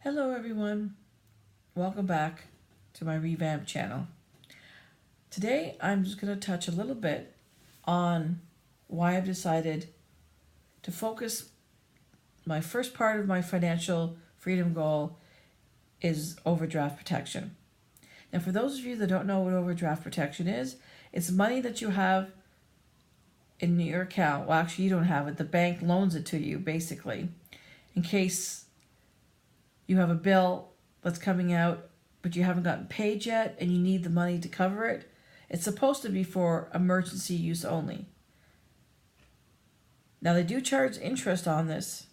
Hello everyone, welcome back to my revamped channel. Today I'm just going to touch a little bit on why I've decided to focus my first part of my financial freedom goal is overdraft protection. Now for those of you that don't know what overdraft protection is, it's money that you have in your account. Well, actually you don't have it, the bank loans it to you basically in case you have a bill that's coming out but you haven't gotten paid yet and you need the money to cover it. It's supposed to be for emergency use only. Now they do charge interest on this,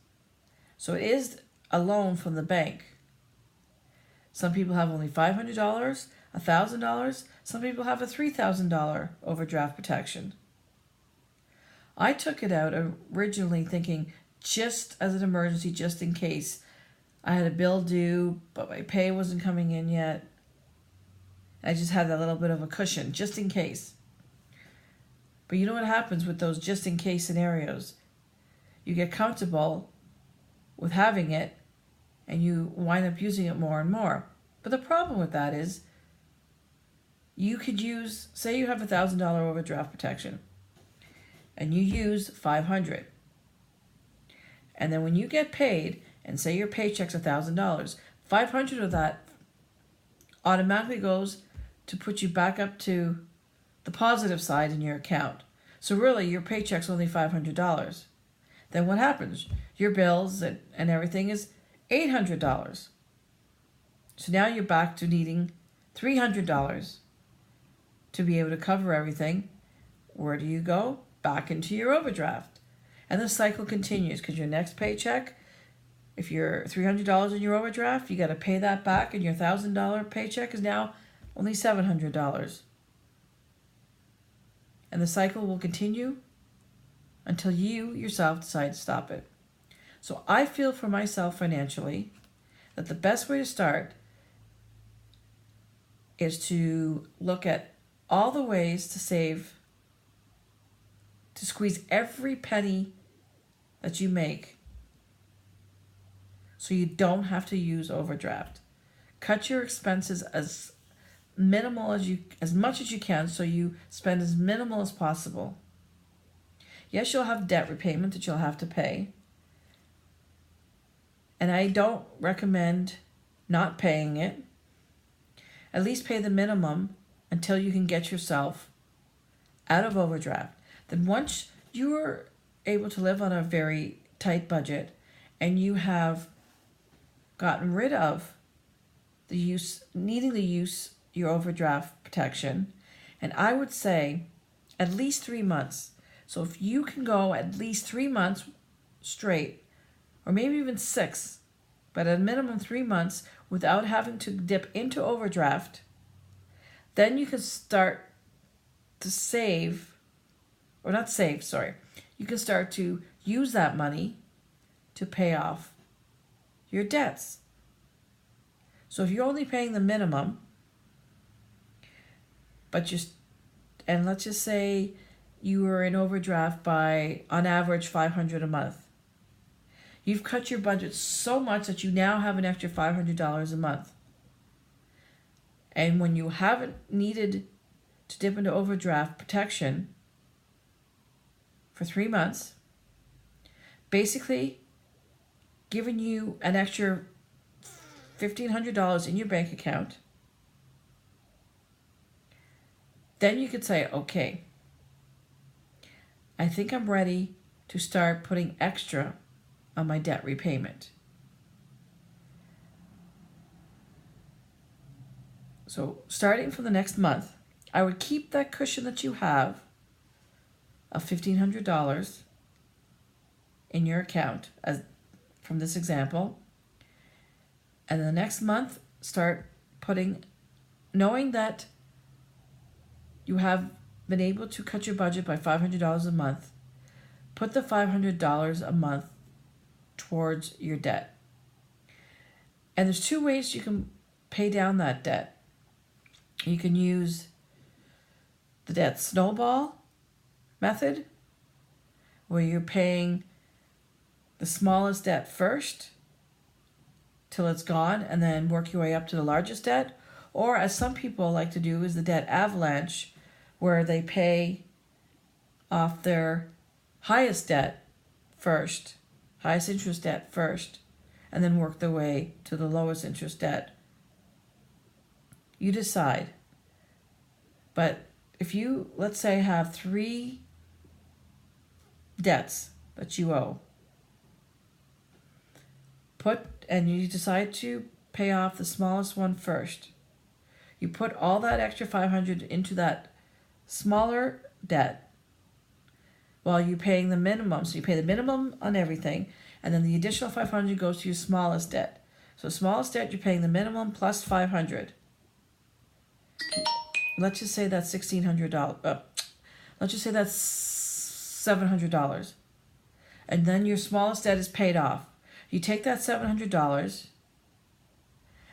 so it is a loan from the bank. Some people have only $500, $1,000. Some people have a $3,000 overdraft protection. I took it out originally thinking just as an emergency, just in case I had a bill due, but my pay wasn't coming in yet. I just had that little bit of a cushion, just in case. But you know what happens with those just in case scenarios? You get comfortable with having it, and you wind up using it more and more. But the problem with that is, you could use, say you have $1,000 overdraft protection, and you use $500. And then when you get paid, and say your paycheck's $1,000, $500 of that automatically goes to put you back up to the positive side in your account. So really, your paycheck's only $500. Then what happens? Your bills and everything is $800. So now you're back to needing $300 to be able to cover everything. Where do you go? Back into your overdraft. And the cycle continues because your next paycheck, if you're $300 in your overdraft, you got to pay that back, and your $1,000 paycheck is now only $700. And the cycle will continue until you yourself decide to stop it. So I feel for myself financially that the best way to start is to look at all the ways to save, to squeeze every penny that you make, so you don't have to use overdraft. Cut your expenses as much as you can, so you spend as minimal as possible. Yes, you'll have debt repayment that you'll have to pay. And I don't recommend not paying it. At least pay the minimum until you can get yourself out of overdraft. Then once you are able to live on a very tight budget and you have gotten rid of needing to use your overdraft protection, and I would say at least 3 months. So if you can go at least 3 months straight, or maybe even 6, but at a minimum 3 months without having to dip into overdraft, then you can start to save, or not save, sorry. You can start to use that money to pay off your debts. So if you're only paying the minimum, and let's just say you were in overdraft by, on average, $500 a month. You've cut your budget so much that you now have an extra $500 a month. And when you haven't needed to dip into overdraft protection for 3 months, basically giving you an extra $1,500 in your bank account, then you could say, okay, I think I'm ready to start putting extra on my debt repayment. So starting from the next month, I would keep that cushion that you have of $1,500 in your account, as from this example, and the next month start putting, knowing that you have been able to cut your budget by $500 a month, put the $500 a month towards your debt. And there's 2 ways you can pay down that debt. You can use the debt snowball method, where you're paying the smallest debt first till it's gone and then work your way up to the largest debt. Or, as some people like to do, is the debt avalanche, where they pay off their highest debt first, highest interest debt first, and then work their way to the lowest interest debt. You decide. But if you, let's say, have 3 debts that you owe, and you decide to pay off the smallest one first. You put all that extra $500 into that smaller debt while you're paying the minimum. So you pay the minimum on everything, and then the additional $500 goes to your smallest debt. So smallest debt, you're paying the minimum plus $500. Let's just say that's $1,600. Let's just say that's $700. And then your smallest debt is paid off. You take that $700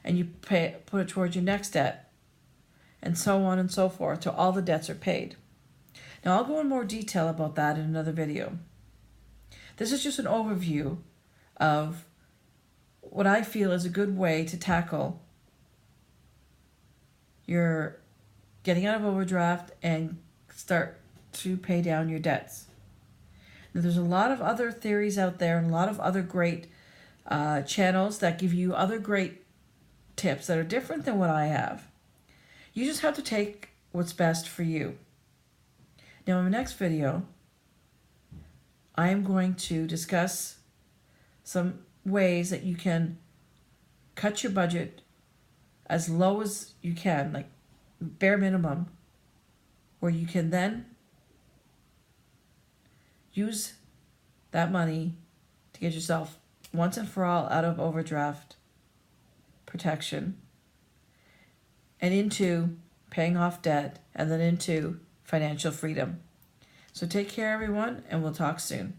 and you put it towards your next debt, and so on and so forth, till all the debts are paid. Now, I'll go in more detail about that in another video. This is just an overview of what I feel is a good way to tackle your getting out of overdraft and start to pay down your debts. Now, there's a lot of other theories out there and a lot of other great channels that give you other great tips that are different than what I have. You just have to take what's best for you. Now, in the next video, I am going to discuss some ways that you can cut your budget as low as you can, like bare minimum, where you can then use that money to get yourself once and for all out of overdraft protection and into paying off debt, and then into financial freedom. So take care, everyone, and we'll talk soon.